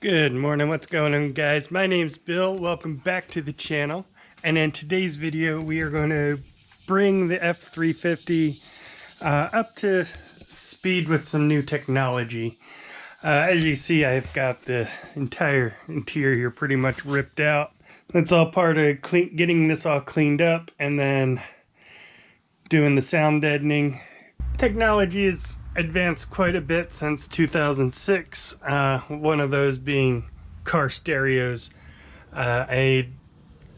Good morning, what's going on, guys? My name's Bill. Welcome back to the channel. And in today's video we are going to bring the F350 up to speed with some new technology. As you see, I've got the entire interior pretty much ripped out. That's all part of getting this all cleaned up and then doing the sound deadening. Technology has advanced quite a bit since 2006, one of those being car stereos. At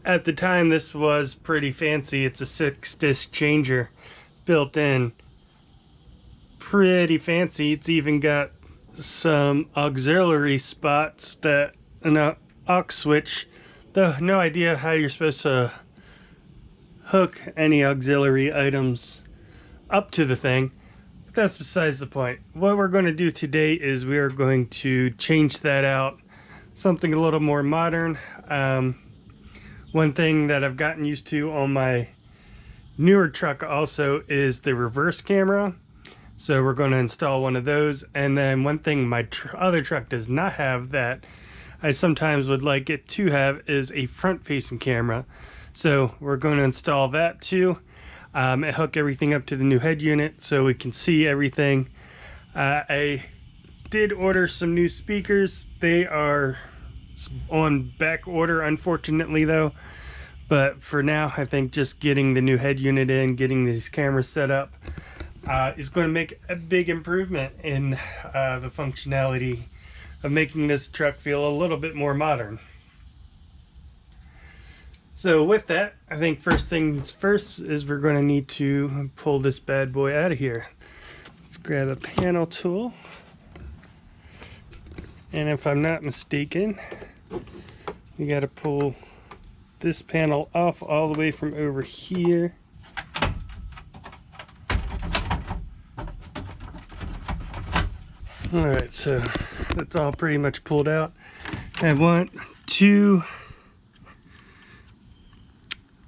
the time this was pretty fancy. It's a 6-disc changer built in, pretty fancy. It's even got some auxiliary spots, that an aux switch, though no idea how you're supposed to hook any auxiliary items up to the thing. That's besides the point. What we're going to do today is we are going to change that out, something a little more modern. One thing that I've gotten used to on my newer truck also is the reverse camera, so we're going to install one of those. And then one thing my other truck does not have that I sometimes would like it to have is a front-facing camera, so we're going to install that too. And hook everything up to the new head unit so we can see everything. I did order some new speakers. They are on back order, unfortunately, though. But for now, I think just getting the new head unit in, getting these cameras set up, is going to make a big improvement in the functionality of making this truck feel a little bit more modern. So with that, I think first things first is we're going to need to pull this bad boy out of here. Let's grab a panel tool. And if I'm not mistaken, we got to pull this panel off all the way from over here. Alright, so that's all pretty much pulled out. I want two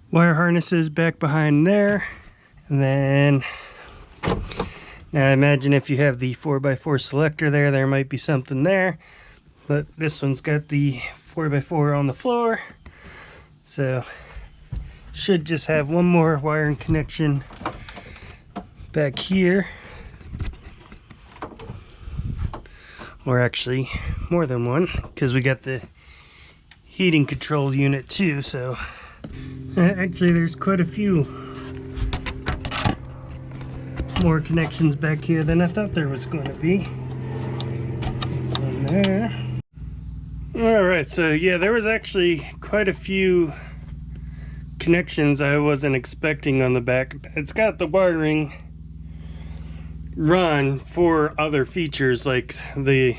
wire harnesses back behind there, and then now I imagine if you have the 4x4 selector there might be something there, but this one's got the 4x4 on the floor, so should just have one more wiring connection back here, or actually more than one, because we got the heating control unit too. So actually there's quite a few more connections back here than I thought there was going to be. Alright, so yeah, there was actually quite a few connections I wasn't expecting on the back. It's got the wiring run for other features like the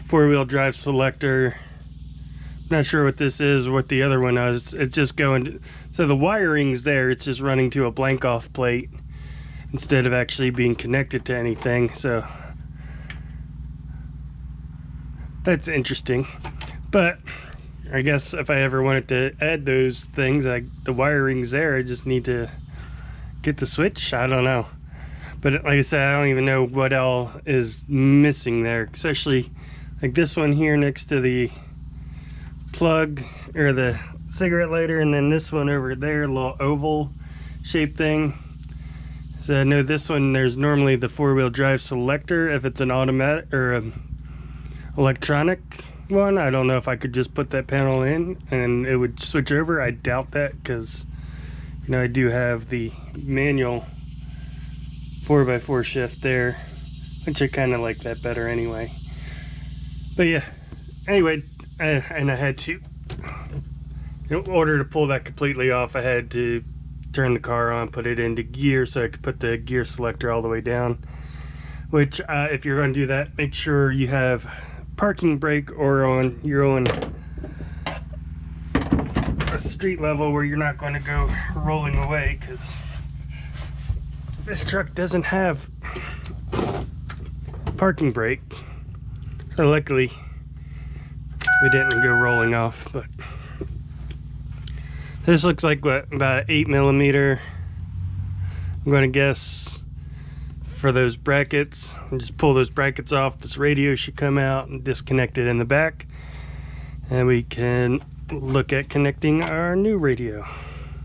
4-wheel drive selector. Not sure what this is or what the other one is. It's just going, so the wiring's there, it's just running to a blank off plate instead of actually being connected to anything. So that's interesting. But I guess if I ever wanted to add those things, like the wiring's there, I just need to get the switch. I don't know. But like I said, I don't even know what all is missing there, especially like this one here next to the plug or the cigarette lighter, and then this one over there, a little oval shaped thing. So I know this one, there's normally the 4-wheel drive selector if it's an automatic or a electronic one. I don't know if I could just put that panel in and it would switch over. I doubt that, because you know I do have the manual 4x4 shift there, which I kind of like that better anyway. But yeah, anyway, and I had to, in order to pull that completely off, I had to turn the car on, put it into gear so I could put the gear selector all the way down. Which if you're going to do that, make sure you have parking brake or on your own a street level where you're not going to go rolling away, because this truck doesn't have parking brake. So luckily we didn't go rolling off. But this looks like what, about 8mm, I'm going to guess for those brackets. And just pull those brackets off. This radio should come out and disconnect it in the back, and we can look at connecting our new radio.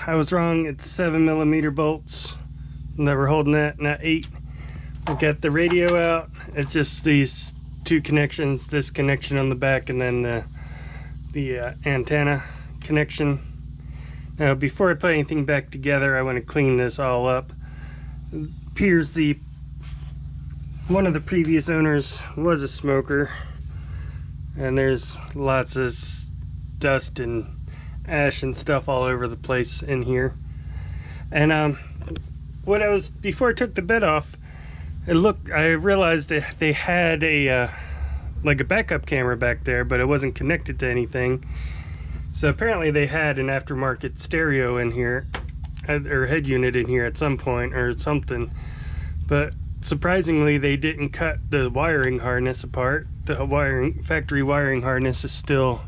I was wrong. It's 7mm bolts that we're holding that, not 8. We got the radio out. It's just these two connections, this connection on the back and then the antenna connection. Now before I put anything back together, I want to clean this all up. It appears one of the previous owners was a smoker, and there's lots of dust and ash and stuff all over the place in here. And before I took the bed off, I realized that they had a like a backup camera back there, but it wasn't connected to anything. So apparently they had an aftermarket stereo in here, or head unit in here at some point or something. But surprisingly, they didn't cut the wiring harness apart. The factory wiring harness is still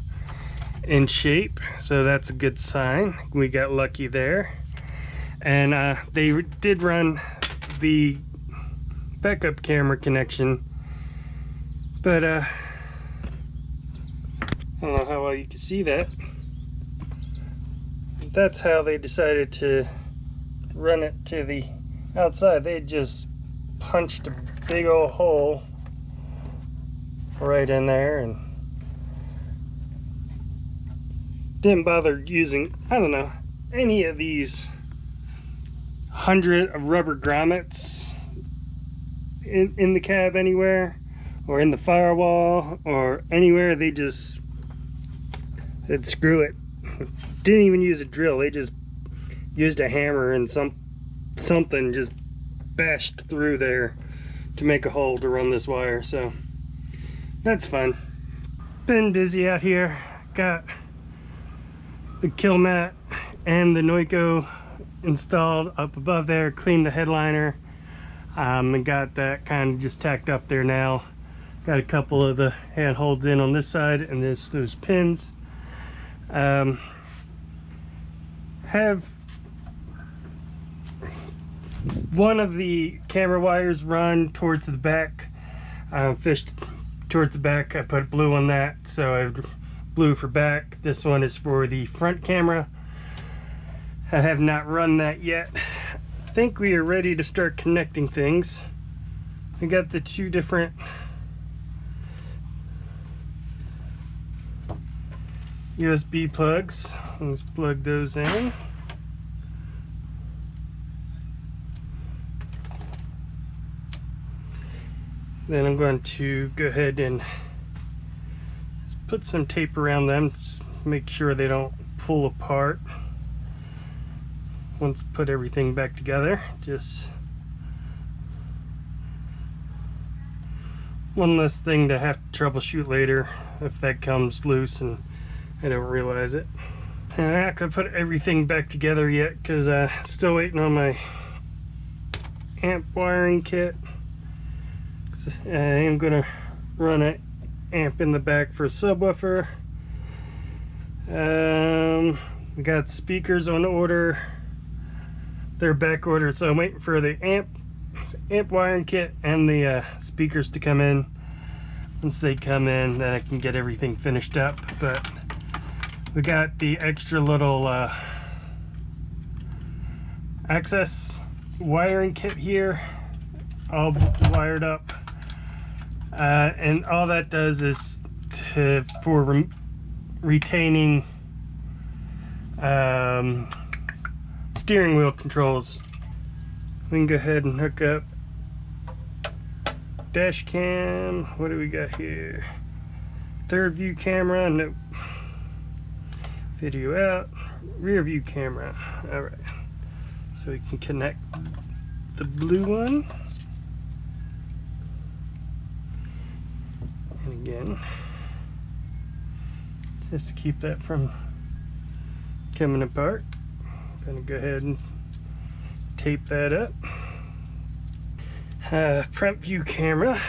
in shape, so that's a good sign. We got lucky there. And they did run the backup camera connection, but I don't know how well you can see that. That's how they decided to run it to the outside. They just punched a big old hole right in there and didn't bother using, I don't know, any of these 100 rubber grommets in the cab anywhere, or in the firewall, or anywhere. They just said screw it. Didn't even use a drill. They just used a hammer and something just bashed through there to make a hole to run this wire. So that's fun. Been busy out here. Got the kill mat and the Noiko installed up above there. Cleaned the headliner. And got that kind of just tacked up there now. Got a couple of the handholds in on this side, and there's those pins. Have one of the camera wires run towards the back, fished towards the back. I put blue on that, so I have blue for back. This one is for the front camera. I have not run that yet. I think we are ready to start connecting things. I got the two different USB plugs. Let's plug those in. Then I'm going to go ahead and put some tape around them to make sure they don't pull apart. Once put everything back together, just one less thing to have to troubleshoot later if that comes loose and I don't realize it. And I'm not gonna put everything back together yet because I'm still waiting on my amp wiring kit. I am gonna run an amp in the back for a subwoofer. We got speakers on order. They're back ordered, so I'm waiting for the amp wiring kit and the speakers to come in. Once they come in, then I can get everything finished up. But we got the extra little access wiring kit here, all wired up, and all that does is for retaining steering wheel controls. We can go ahead and hook up dash cam. What do we got here? Third view camera. Nope. Video out. Rear view camera. All right. So we can connect the blue one. And again, just to keep that from coming apart, I'm gonna go ahead and tape that up. Front view camera.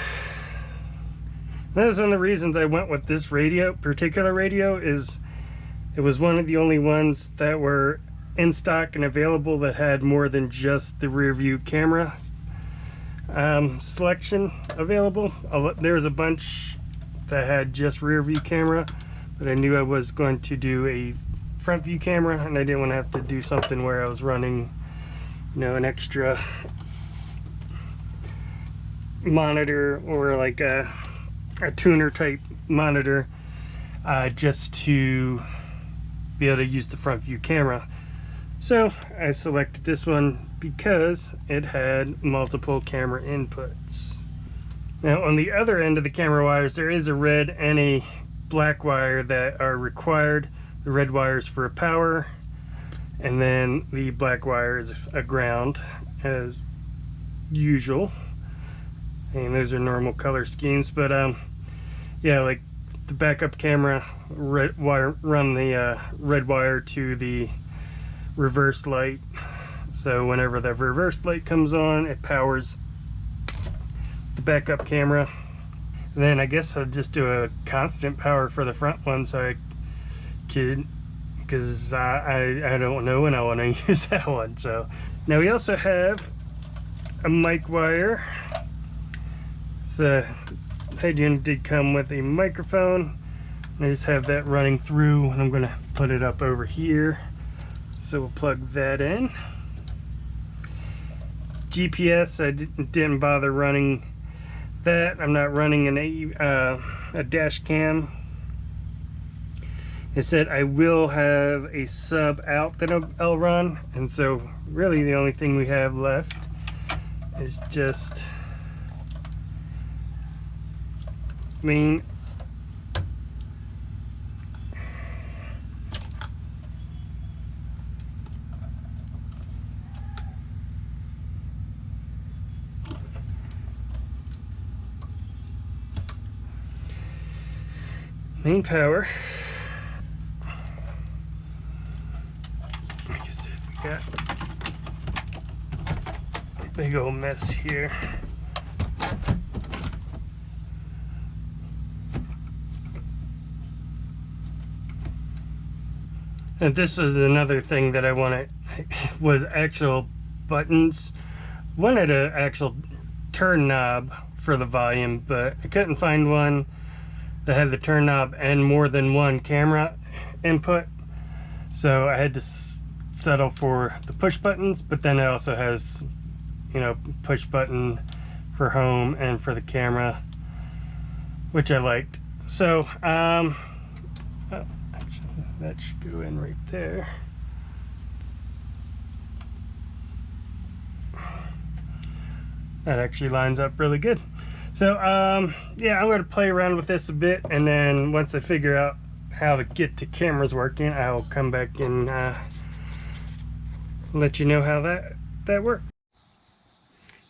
That was one of the reasons I went with this particular radio, is it was one of the only ones that were in stock and available that had more than just the rear view camera. selection available. There was a bunch that had just rear view camera, but I knew I was going to do a front view camera, and I didn't want to have to do something where I was running, you know, an extra monitor or like a tuner type monitor just to be able to use the front view camera. So I selected this one because it had multiple camera inputs. Now on the other end of the camera wires, there is a red and a black wire that are required. The red wire is for a power, and then the black wire is a ground as usual. And those are normal color schemes, but yeah, like the backup camera, run the red wire to the reverse light. So whenever the reverse light comes on, it powers the backup camera. And then I guess I'll just do a constant power for the front one, so I could, because I don't know when I want to use that one. So now we also have a mic wire. The head unit did come with a microphone. I just have that running through, and I'm going to put it up over here. So we'll plug that in. GPS, I didn't bother running that. I'm not running a dash cam. It said I will have a sub out that I'll run, and so really the only thing we have left is just main power. Like I said, we got a big old mess here. And this was another thing that I wanted, was actual buttons. Wanted an actual turn knob for the volume, but I couldn't find one that had the turn knob and more than one camera input. So I had to settle for the push buttons, but then it also has, you know, push button for home and for the camera, which I liked. So, that should go in right there. That actually lines up really good. So yeah, I'm going to play around with this a bit, and then once I figure out how to get the cameras working, I'll come back and let you know how that worked.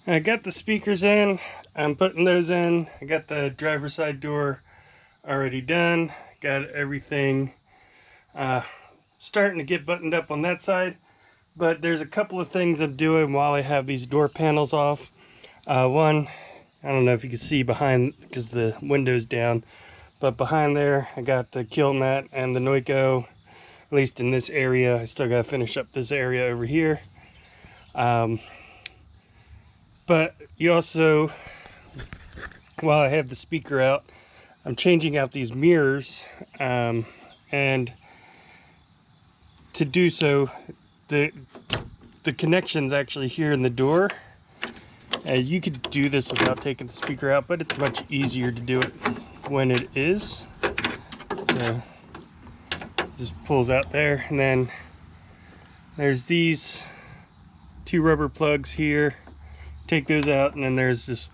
I got the speakers in. I'm putting those in. I got the driver's side door already done. Got everything starting to get buttoned up on that side, but there's a couple of things I'm doing while I have these door panels off. One, I don't know if you can see behind because the window's down, but behind there I got the kill mat and the Noiko, at least in this area. I still got to finish up this area over here. But you also, while I have the speaker out, I'm changing out these mirrors, and to do so, the connection's actually here in the door. You could do this without taking the speaker out, but it's much easier to do it when it is. So just pulls out there, and then there's these two rubber plugs here. Take those out, and then there's just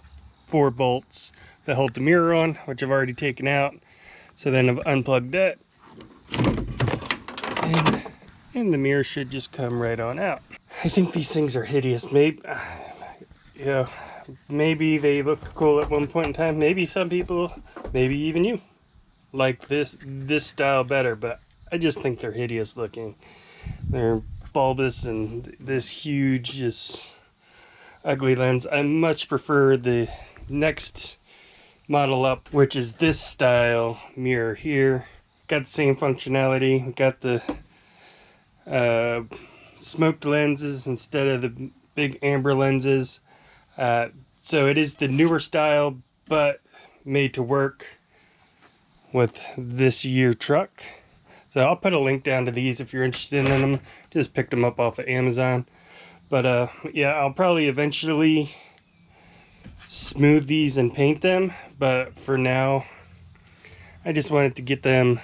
4 bolts that hold the mirror on, which I've already taken out. So then I've unplugged that, and the mirror should just come right on out. I think these things are hideous. Maybe, yeah, maybe they looked cool at one point in time. Maybe some people, maybe even you, like this style better, but I just think they're hideous looking. They're bulbous and this huge, just ugly lens. I much prefer the next model up, which is this style mirror here. Got the same functionality. Got the smoked lenses instead of the big amber lenses. So it is the newer style, but made to work with this year truck. So I'll put a link down to these if you're interested in them. Just picked them up off of Amazon. But yeah, I'll probably eventually smooth these and paint them. But for now, I just wanted to get them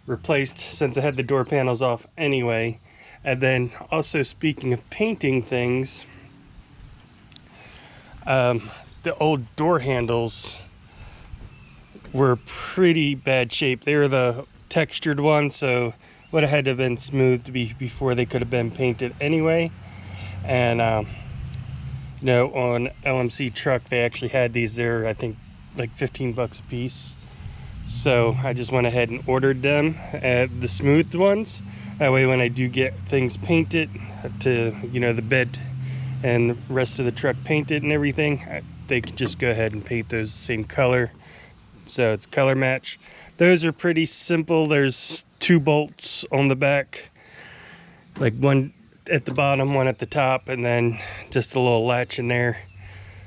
replaced since I had the door panels off anyway. And then also, speaking of painting things, the old door handles were pretty bad shape. They were the textured ones, so would have had to have been smoothed before they could have been painted anyway. And you know, on LMC truck they actually had these there, I think like 15 bucks a piece. So I just went ahead and ordered them, the smoothed ones. That way when I do get things painted to, you know, the bed and the rest of the truck painted and everything, they can just go ahead and paint those the same color. So it's color match. Those are pretty simple. There's 2 bolts on the back, like one at the bottom, one at the top, and then just a little latch in there.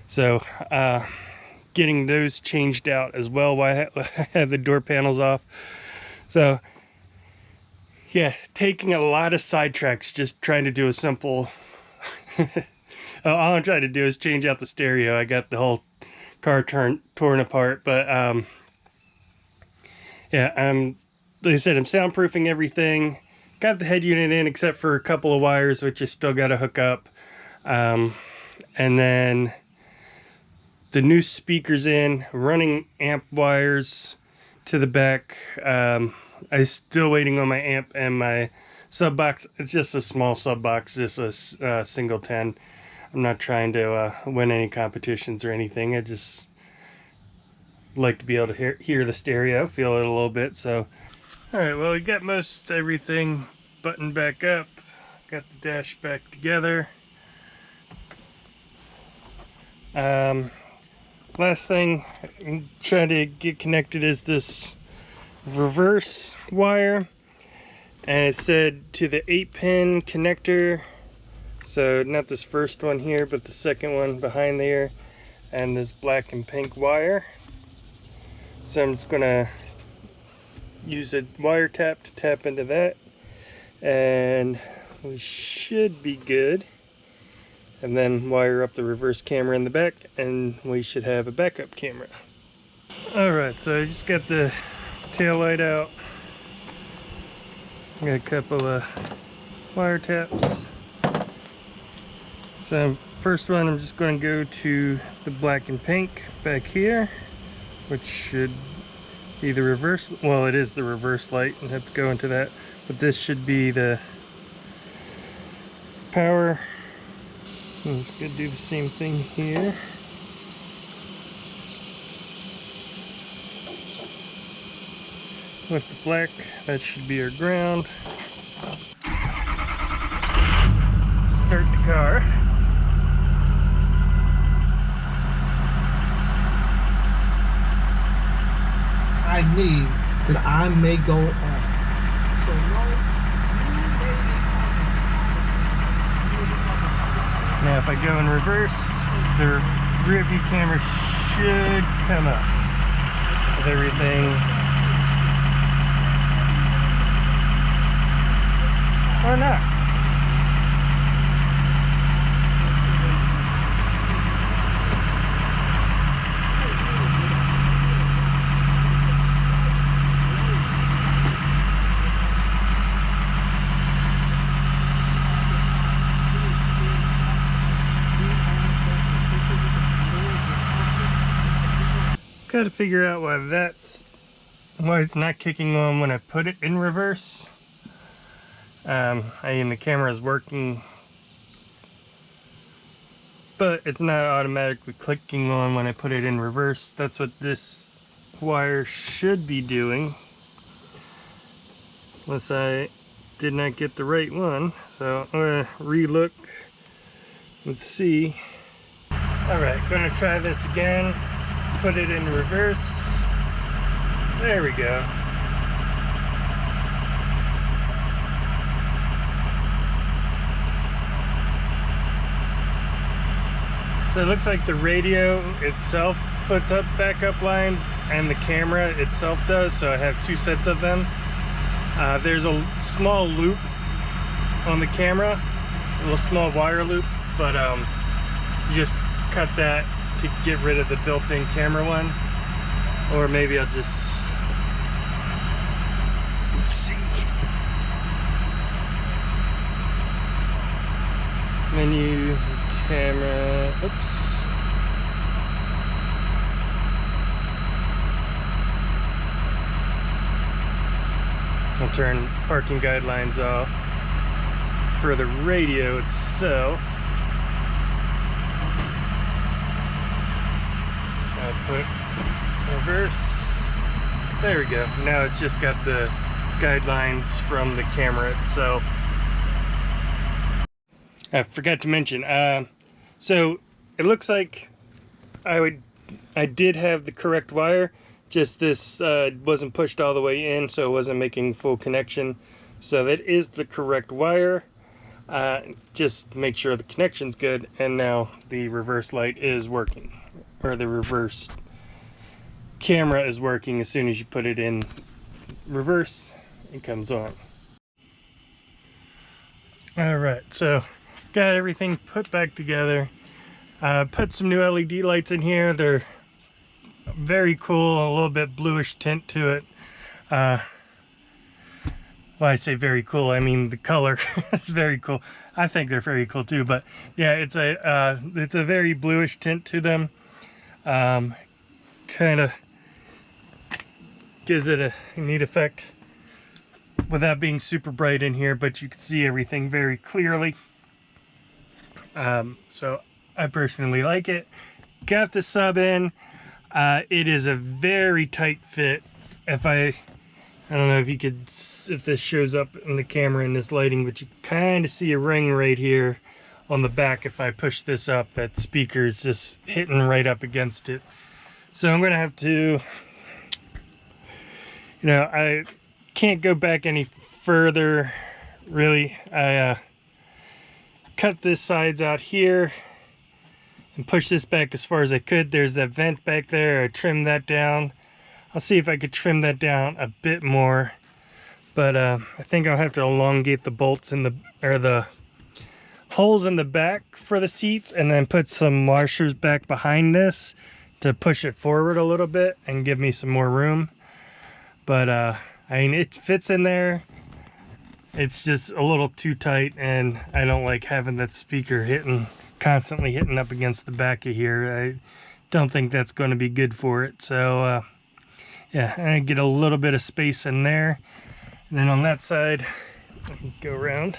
So getting those changed out as well while I have the door panels off. So yeah, taking a lot of sidetracks just trying to do a simple all I'm trying to do is change out the stereo. I got the whole car torn apart, but yeah, like I said, I'm soundproofing everything. Got the head unit in except for a couple of wires, which I still got to hook up. And then the new speakers in, running amp wires to the back. I'm still waiting on my amp and my sub box. It's just a small sub box, just a single 10. I'm not trying to win any competitions or anything. I just like to be able to hear the stereo, feel it a little bit. So, all right, well, we got most everything buttoned back up. Got the dash back together. Last thing I'm trying to get connected is this reverse wire, and it said to the 8-pin connector. So not this first one here, but the second one behind there, and this black and pink wire. So I'm just gonna use a wire tap to tap into that, and we should be good. And then wire up the reverse camera in the back, and we should have a backup camera. Alright, so I just got the tail light out. Got a couple of wire taps. So first one, I'm just going to go to the black and pink back here, which should be the reverse. Well, it is the reverse light, and have to go into that. But this should be the power. I'm just going to do the same thing here. With the black, that should be our ground. Start the car. I need that I may go on. So no, Now if I go in reverse, the rear view camera should come up with everything. Or not. Got to figure out why it's not kicking on when I put it in reverse. And the camera is working, but it's not automatically clicking on when I put it in reverse. That's what this wire should be doing, unless I did not get the right one. So I'm gonna re-look. Let's see. All right, gonna try this again. Put it in reverse. There we go. So it looks like the radio itself puts up backup lines and the camera itself does, so I have two sets of them. There's a small loop on the camera, a little small wire loop, but you just cut that to get rid of the built-in camera one. Or maybe I'll just, let's see. Menu, camera, oops. I'll turn parking guidelines off for the radio itself. I'll put reverse. There we go. Now it's just got the guidelines from the camera itself. I forgot to mention, so it looks like I did have the correct wire, just this wasn't pushed all the way in, so it wasn't making full connection. So that is the correct wire. Just make sure the connection's good, and now the reverse light is working, or the reverse camera is working. As soon as you put it in reverse, it comes on. Alright, so got everything put back together. Put some new LED lights in here. They're very cool, a little bit bluish tint to it. Well, I say very cool, I mean the color is very cool. I think they're very cool too, but yeah, it's a very bluish tint to them. Kind of gives it a neat effect without being super bright in here, but you can see everything very clearly. So I personally like it. Got the sub in. It is a very tight fit. I don't know if you could, if this shows up in the camera in this lighting, but you kind of see a ring right here on the back. If I push this up, that speaker is just hitting right up against it. So I'm gonna have to, I can't go back any further, really. I cut this sides out here and push this back as far as I could. There's that vent back there. I trimmed that down. I'll see if I could trim that down a bit more, but I think I'll have to elongate the bolts in the holes in the back for the seats, and then put some washers back behind this to push it forward a little bit and give me some more room. But I mean, it fits in there. It's just a little too tight, and I don't like having that speaker constantly hitting up against the back of here. I don't think that's going to be good for it. So yeah, I get a little bit of space in there, and then on that side, let me go around.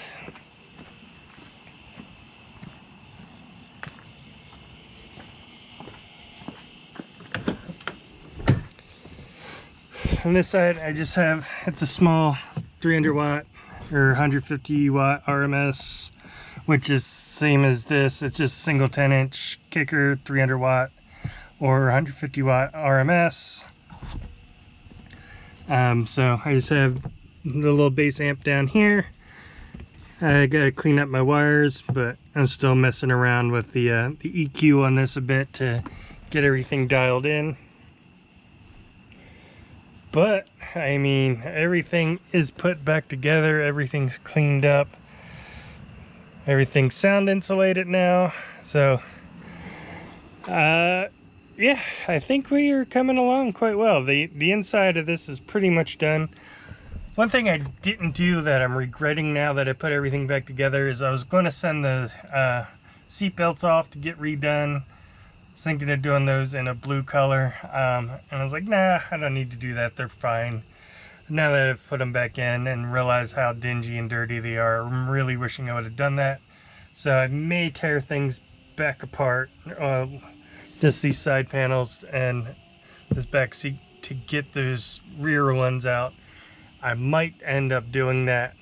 On this side, I just have, it's a small 300 watt or 150 watt RMS, which is same as this. It's just a single 10-inch kicker, 300 watt or 150 watt RMS. So I just have the little bass amp down here. I gotta clean up my wires, but I'm still messing around with the EQ on this a bit to get everything dialed in. But I mean, everything is put back together, everything's cleaned up, everything's sound insulated now. So yeah, I think we are coming along quite well. The inside of this is pretty much done. One thing I didn't do that I'm regretting now that I put everything back together is I was going to send the seat belts off to get redone. I was thinking of doing those in a blue color, and I was like, nah, I don't need to do that, they're fine. Now that I've put them back in and realized how dingy and dirty they are, I'm really wishing I would have done that. So I may tear things back apart, just these side panels and this back seat, to get those rear ones out. I might end up doing that,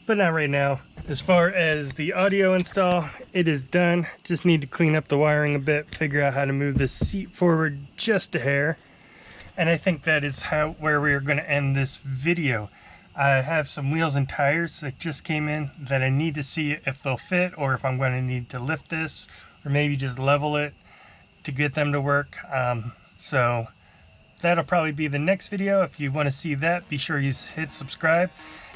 but not right now. As far as the audio install, it is done. Just need to clean up the wiring a bit, figure out how to move this seat forward just a hair. And I think that is where we are going to end this video. I have some wheels and tires that just came in that I need to see if they'll fit, or if I'm going to need to lift this or maybe just level it to get them to work. So that'll probably be the next video. If you want to see that, be sure you hit subscribe.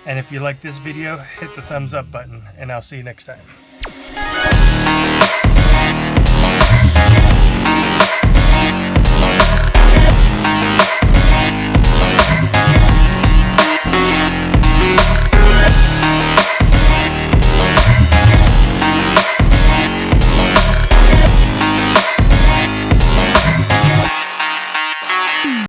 And if you like this video, hit the thumbs up button, and I'll see you next time.